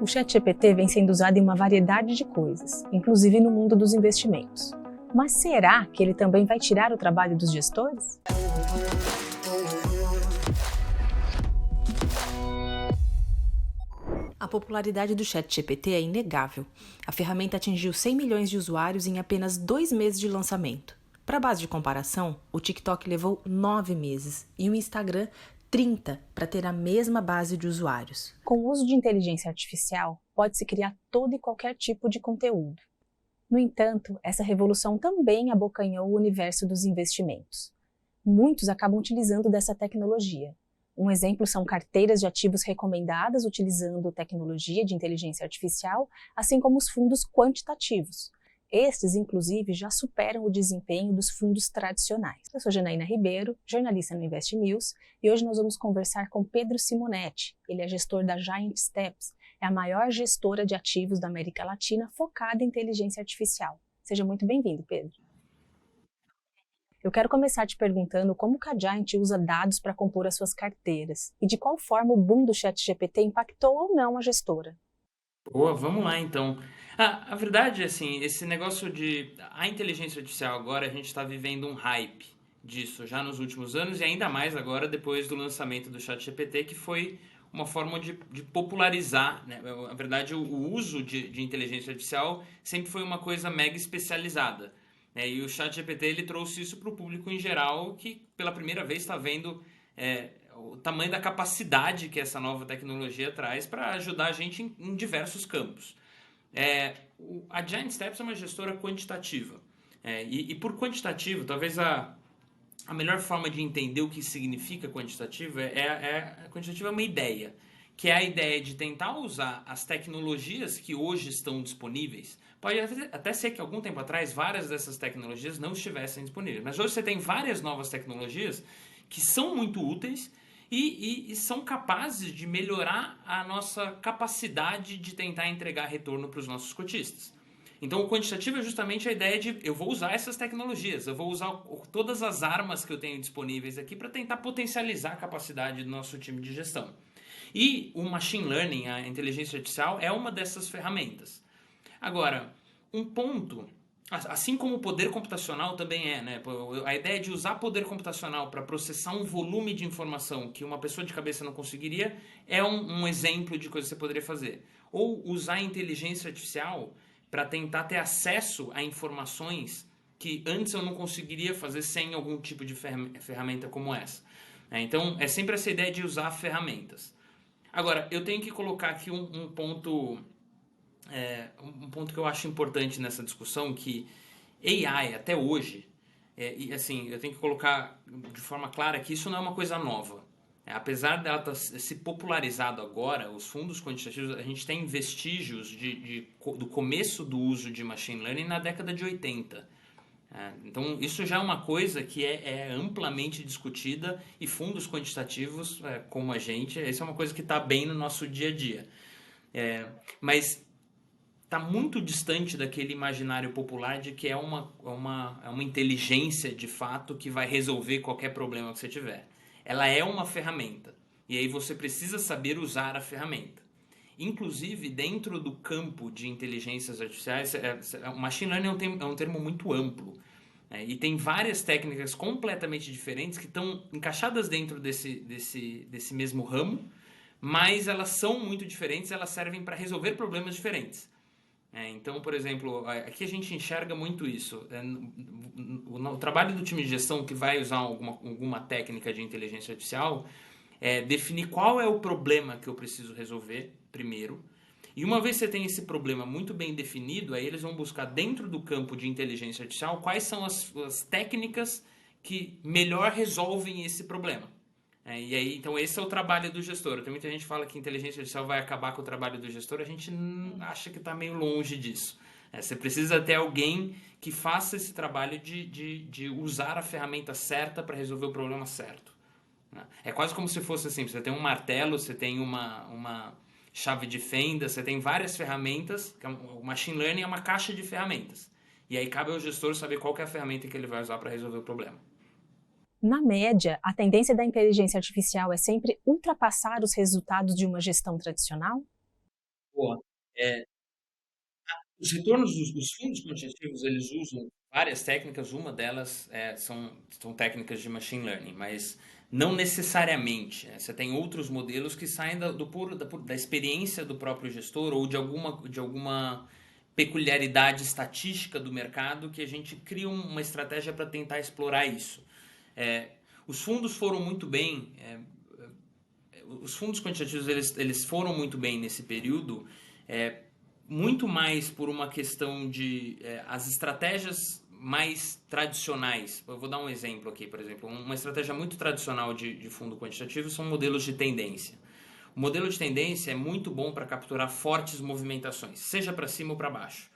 O ChatGPT vem sendo usado em uma variedade de coisas, inclusive no mundo dos investimentos. Mas será que ele também vai tirar o trabalho dos gestores? A popularidade do ChatGPT é inegável. A ferramenta atingiu 100 milhões de usuários em apenas 2 meses de lançamento. Para base de comparação, o TikTok levou 9 meses e o Instagram 30 para ter a mesma base de usuários. Com o uso de inteligência artificial, pode-se criar todo e qualquer tipo de conteúdo. No entanto, essa revolução também abocanhou o universo dos investimentos. Muitos acabam utilizando dessa tecnologia. Um exemplo são carteiras de ativos recomendadas utilizando tecnologia de inteligência artificial, assim como os fundos quantitativos. Estes, inclusive, já superam o desempenho dos fundos tradicionais. Eu sou Janaína Ribeiro, jornalista no Invest News, e hoje nós vamos conversar com Pedro Simonetti. Ele é gestor da Giant Steps, é a maior gestora de ativos da América Latina focada em inteligência artificial. Seja muito bem-vindo, Pedro. Eu quero começar te perguntando como que a Giant usa dados para compor as suas carteiras e de qual forma o boom do ChatGPT impactou ou não a gestora. Boa, vamos lá então. A verdade é assim, esse negócio de a inteligência artificial agora, a gente está vivendo um hype disso já nos últimos anos e ainda mais agora depois do lançamento do ChatGPT, que foi uma forma de popularizar, né? Na verdade, o uso de inteligência artificial sempre foi uma coisa mega especializada, né? E o ChatGPT ele trouxe isso para o público em geral, que pela primeira vez está vendo o tamanho da capacidade que essa nova tecnologia traz para ajudar a gente em diversos campos. A Giant Steps é uma gestora quantitativa. E por quantitativo, talvez a melhor forma de entender o que significa quantitativo quantitativo é uma ideia, que é a ideia de tentar usar as tecnologias que hoje estão disponíveis. Pode até ser que algum tempo atrás várias dessas tecnologias não estivessem disponíveis, mas hoje você tem várias novas tecnologias que são muito úteis e são capazes de melhorar a nossa capacidade de tentar entregar retorno para os nossos cotistas. Então o quantitativo é justamente a ideia de eu vou usar essas tecnologias, eu vou usar todas as armas que eu tenho disponíveis aqui para tentar potencializar a capacidade do nosso time de gestão. E o machine learning, a inteligência artificial, é uma dessas ferramentas. Agora, um ponto, assim como o poder computacional também né? A ideia de usar poder computacional para processar um volume de informação que uma pessoa de cabeça não conseguiria é um exemplo de coisa que você poderia fazer. Ou usar a inteligência artificial para tentar ter acesso a informações que antes eu não conseguiria fazer sem algum tipo de ferramenta como essa. Então, é sempre essa ideia de usar ferramentas. Agora, eu tenho que colocar aqui um ponto que eu acho importante nessa discussão, que AI, até hoje, e assim, eu tenho que colocar de forma clara que isso não é uma coisa nova. Apesar dela ter se popularizado agora, os fundos quantitativos, a gente tem vestígios do começo do uso de machine learning na década de 80. Então, isso já é uma coisa que é amplamente discutida e fundos quantitativos, como a gente, isso é uma coisa que está bem no nosso dia a dia. Mas está muito distante daquele imaginário popular de que é uma inteligência de fato que vai resolver qualquer problema que você tiver. Ela é uma ferramenta e aí você precisa saber usar a ferramenta. Inclusive, dentro do campo de inteligências artificiais, o machine learning é um termo muito amplo. E tem várias técnicas completamente diferentes que estão encaixadas dentro desse mesmo ramo, mas elas são muito diferentes, elas servem para resolver problemas diferentes. Então, por exemplo, aqui a gente enxerga muito isso. O trabalho do time de gestão que vai usar alguma técnica de inteligência artificial é definir qual é o problema que eu preciso resolver primeiro. E uma vez que você tem esse problema muito bem definido, aí eles vão buscar dentro do campo de inteligência artificial quais são as técnicas que melhor resolvem esse problema. E aí, então esse é o trabalho do gestor. Tem muita gente que fala que inteligência artificial vai acabar com o trabalho do gestor, a gente acha que está meio longe disso. Você precisa ter alguém que faça esse trabalho de usar a ferramenta certa para resolver o problema certo. É quase como se fosse assim, você tem um martelo, você tem uma chave de fenda, você tem várias ferramentas, o machine learning é uma caixa de ferramentas. E aí cabe ao gestor saber qual que é a ferramenta que ele vai usar para resolver o problema. Na média, a tendência da inteligência artificial é sempre ultrapassar os resultados de uma gestão tradicional? Boa. É, os retornos dos fundos quantitativos, eles usam várias técnicas, uma delas são técnicas de machine learning, mas não necessariamente, né? Você tem outros modelos que saem do puro, da experiência do próprio gestor ou de alguma peculiaridade estatística do mercado que a gente cria uma estratégia para tentar explorar isso. É, os fundos foram muito bem, os fundos quantitativos eles foram muito bem nesse período, é, muito mais por uma questão de as estratégias mais tradicionais. Eu vou dar um exemplo aqui, por exemplo, uma estratégia muito tradicional de fundo quantitativo são modelos de tendência. O modelo de tendência é muito bom para capturar fortes movimentações, seja para cima ou para baixo.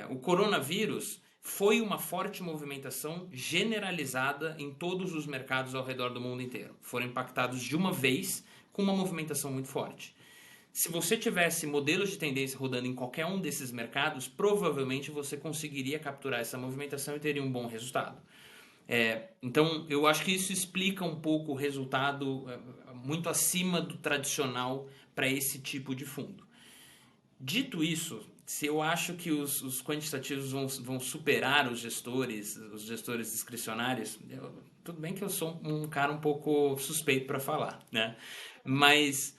O coronavírus foi uma forte movimentação generalizada em todos os mercados ao redor do mundo inteiro. Foram impactados de uma vez com uma movimentação muito forte. Se você tivesse modelos de tendência rodando em qualquer um desses mercados, provavelmente você conseguiria capturar essa movimentação e teria um bom resultado. Então, eu acho que isso explica um pouco o resultado muito acima do tradicional para esse tipo de fundo. Dito isso, se eu acho que os quantitativos vão superar os gestores discricionários, tudo bem que eu sou um cara um pouco suspeito para falar, né? Mas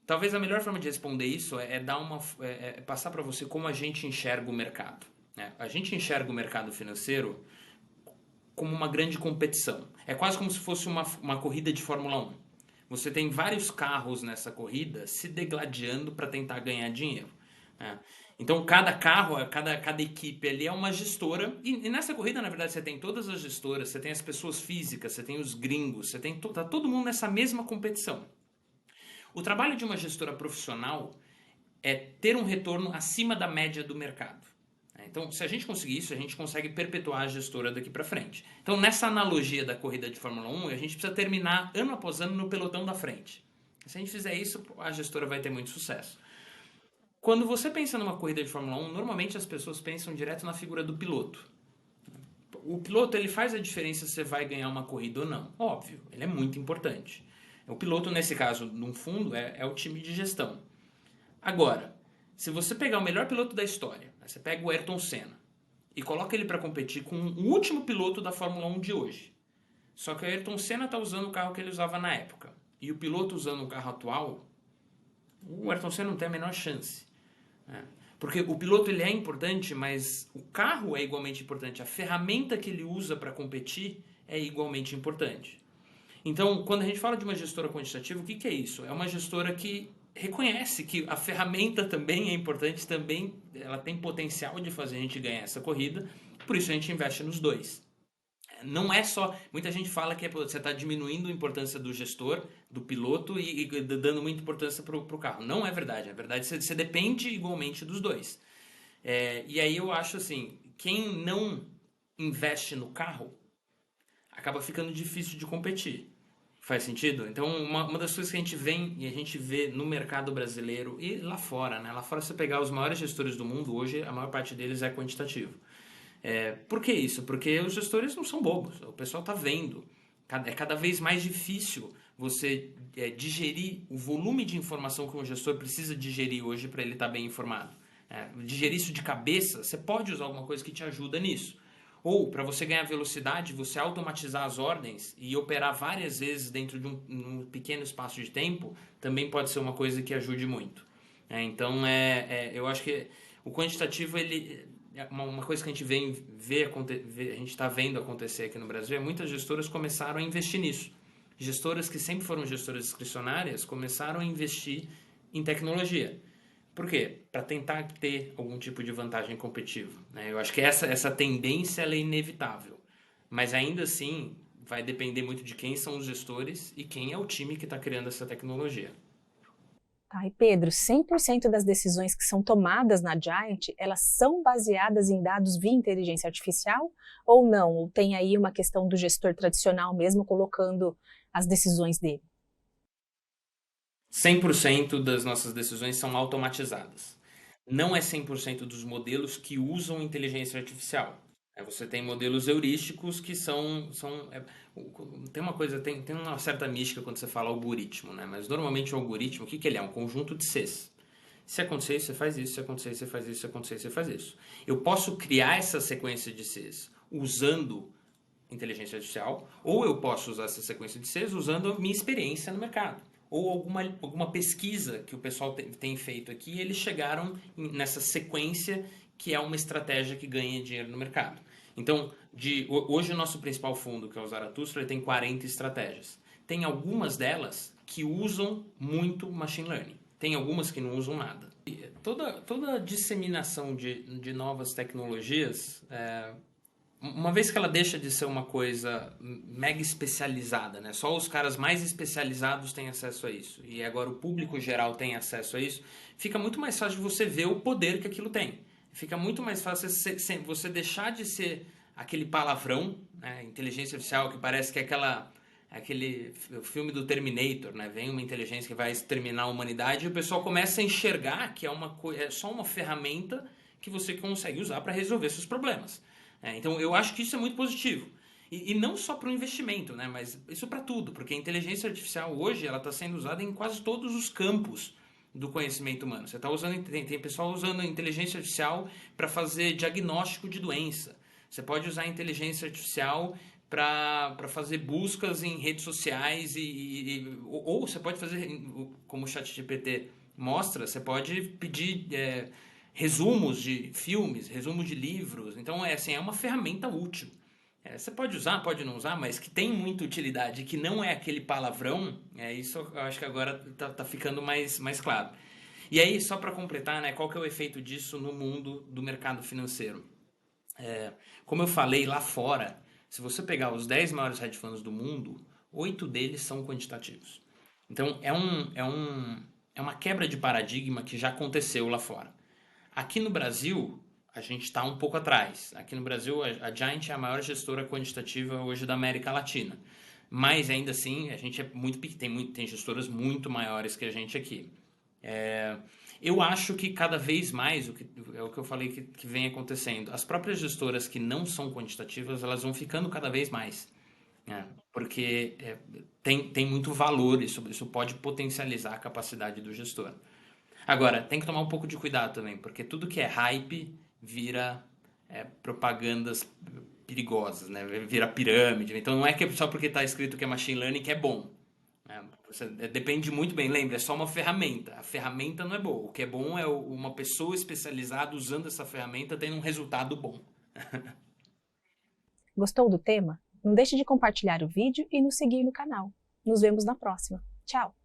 talvez a melhor forma de responder isso é passar para você como a gente enxerga o mercado, né? A gente enxerga o mercado financeiro como uma grande competição. É quase como se fosse uma corrida de Fórmula 1. Você tem vários carros nessa corrida se degladiando para tentar ganhar dinheiro, né? Então, cada carro, cada equipe ali é uma gestora. E nessa corrida, na verdade, você tem todas as gestoras, você tem as pessoas físicas, você tem os gringos, tá todo mundo nessa mesma competição. O trabalho de uma gestora profissional é ter um retorno acima da média do mercado. Então, se a gente conseguir isso, a gente consegue perpetuar a gestora daqui para frente. Então, nessa analogia da corrida de Fórmula 1, a gente precisa terminar ano após ano no pelotão da frente. Se a gente fizer isso, a gestora vai ter muito sucesso. Quando você pensa numa corrida de Fórmula 1, normalmente as pessoas pensam direto na figura do piloto. O piloto, ele faz a diferença se você vai ganhar uma corrida ou não. Óbvio, ele é muito importante. O piloto, nesse caso, num fundo, é o time de gestão. Agora, se você pegar o melhor piloto da história, você pega o Ayrton Senna e coloca ele para competir com o último piloto da Fórmula 1 de hoje. Só que o Ayrton Senna está usando o carro que ele usava na época e o piloto usando o carro atual, o Ayrton Senna não tem a menor chance. Porque o piloto ele é importante, mas o carro é igualmente importante. A ferramenta que ele usa para competir é igualmente importante. Então, quando a gente fala de uma gestora quantitativa, o que é isso? É uma gestora que reconhece que a ferramenta também é importante, também ela tem potencial de fazer a gente ganhar essa corrida, por isso a gente investe nos dois. Não é só... Muita gente fala que você está diminuindo a importância do gestor, do piloto e dando muita importância para o carro. Não é verdade. Na verdade, você depende igualmente dos dois. E aí eu acho assim, quem não investe no carro acaba ficando difícil de competir. Faz sentido? Então, uma das coisas que a gente vê no mercado brasileiro e lá fora, né? Lá fora, se você pegar os maiores gestores do mundo, hoje a maior parte deles é quantitativo. Por que isso? Porque os gestores não são bobos, o pessoal está vendo. É cada vez mais difícil você digerir o volume de informação que um gestor precisa digerir hoje para ele estar bem informado. Digerir isso de cabeça, você pode usar alguma coisa que te ajuda nisso. Ou, para você ganhar velocidade, você automatizar as ordens e operar várias vezes dentro de um pequeno espaço de tempo, também pode ser uma coisa que ajude muito. Então, eu acho que o quantitativo, ele, uma coisa que a gente a gente está vendo acontecer aqui no Brasil, muitas gestoras começaram a investir nisso. Gestoras que sempre foram gestoras discricionárias começaram a investir em tecnologia. Por quê? Para tentar ter algum tipo de vantagem competitiva, né? Eu acho que essa tendência ela é inevitável, mas ainda assim vai depender muito de quem são os gestores e quem é o time que está criando essa tecnologia. Tá, e Pedro, 100% das decisões que são tomadas na Giant, elas são baseadas em dados via inteligência artificial ou não? Ou tem aí uma questão do gestor tradicional mesmo colocando as decisões dele? 100% das nossas decisões são automatizadas. Não é 100% dos modelos que usam inteligência artificial. Você tem modelos heurísticos que tem uma certa mística quando você fala algoritmo, né? Mas normalmente o algoritmo, o que ele é? Um conjunto de Cs. Se acontecer isso, você faz isso. Se acontecer isso, você faz isso. Se acontecer isso, você faz isso. Eu posso criar essa sequência de Cs usando inteligência artificial, ou eu posso usar essa sequência de Cs usando a minha experiência no mercado. Ou alguma pesquisa que o pessoal tem feito aqui, e eles chegaram nessa sequência que é uma estratégia que ganha dinheiro no mercado. Então, hoje o nosso principal fundo, que é o Zaratustra, ele tem 40 estratégias. Tem algumas delas que usam muito machine learning. Tem algumas que não usam nada. E toda a disseminação de novas tecnologias, uma vez que ela deixa de ser uma coisa mega especializada, né? Só os caras mais especializados têm acesso a isso, e agora o público geral tem acesso a isso, fica muito mais fácil de você ver o poder que aquilo tem. Fica muito mais fácil você deixar de ser aquele palavrão, né? Inteligência artificial, que parece que é aquele filme do Terminator, né? Vem uma inteligência que vai exterminar a humanidade e o pessoal começa a enxergar que é só uma ferramenta que você consegue usar para resolver seus problemas. Então, eu acho que isso é muito positivo. E não só para o investimento, né? Mas isso para tudo, porque a inteligência artificial hoje ela está sendo usada em quase todos os campos do conhecimento humano. Você tá usando, tem pessoal usando a inteligência artificial para fazer diagnóstico de doença. Você pode usar a inteligência artificial para fazer buscas em redes sociais ou você pode fazer, como o ChatGPT mostra, você pode pedir resumos de filmes, resumos de livros. Então, é uma ferramenta útil. Você pode usar, pode não usar, mas que tem muita utilidade, que não é aquele palavrão, isso eu acho que agora tá ficando mais claro. E aí, só para completar, né, qual que é o efeito disso no mundo do mercado financeiro? Como eu falei, lá fora, se você pegar os 10 maiores hedge funds do mundo, 8 deles são quantitativos. Então, é uma quebra de paradigma que já aconteceu lá fora. Aqui no Brasil, a gente está um pouco atrás. Aqui no Brasil, a Giant é a maior gestora quantitativa hoje da América Latina. Mas, ainda assim, a gente tem gestoras muito maiores que a gente aqui. Eu acho que cada vez mais, é o que eu falei que vem acontecendo, as próprias gestoras que não são quantitativas, elas vão ficando cada vez mais. Porque tem muito valor, isso pode potencializar a capacidade do gestor. Agora, tem que tomar um pouco de cuidado também, porque tudo que é hype vira propagandas perigosas, né? Vira pirâmide. Então não é que só porque está escrito que é machine learning que é bom. Depende muito bem, lembra, é só uma ferramenta. A ferramenta não é boa. O que é bom é uma pessoa especializada usando essa ferramenta tendo um resultado bom. Gostou do tema? Não deixe de compartilhar o vídeo e nos seguir no canal. Nos vemos na próxima. Tchau!